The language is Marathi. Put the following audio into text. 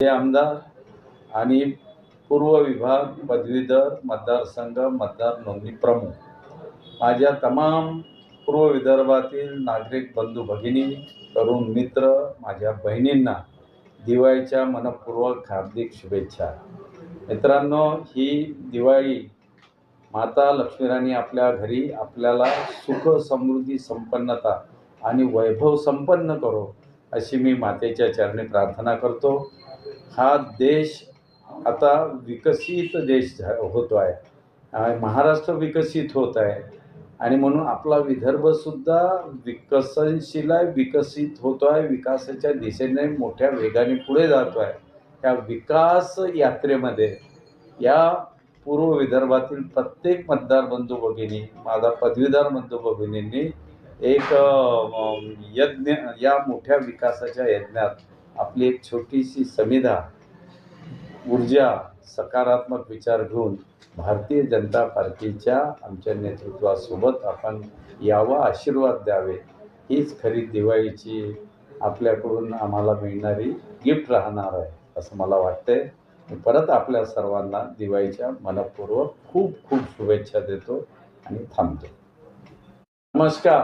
हे आमदार आणि पूर्व विभाग पदवीधर मतदारसंघ मतदार नोंदणी प्रमुख माझ्या तमाम पूर्व विदर्भातील नागरिक बंधू भगिनी तरुण मित्र माझ्या बहिणींना दिवाळीच्या मनपूर्वक हार्दिक शुभेच्छा। मित्रांनो, ही दिवाळी माता लक्ष्मीराणी आपल्या घरी आपल्याला सुख समृद्धी संपन्नता आणि वैभव संपन्न करो अशी मी मातेच्या चरणी प्रार्थना करतो। हा देश आता विकसित देश होतो आहे, महाराष्ट्र विकसित होत आहे आणि म्हणून आपला विदर्भसुद्धा विकसनशील आहे, विकसित होतो आहे, विकासाच्या दिशेने मोठ्या वेगाने पुढे जातो आहे। त्या विकास यात्रेमध्ये या पूर्व विदर्भातील प्रत्येक मतदार बंधू भगिनी, माझा पदवीधर बंधू भगिनींनी एक यज्ञ, या मोठ्या विकासाच्या यज्ञात आपली एक छोटीशी समिधा, ऊर्जा, सकारात्मक विचार घेऊन भारतीय जनता पार्टीच्या आमच्या नेतृत्वासोबत आपण यावं, आशीर्वाद द्यावे, हीच खरी दिवाळीची आपल्याकडून आम्हाला मिळणारी गिफ्ट राहणार आहे असं मला वाटतंय। मी परत आपल्या सर्वांना दिवाळीच्या मनपूर्वक खूप खूप शुभेच्छा देतो आणि थांबतो। नमस्कार।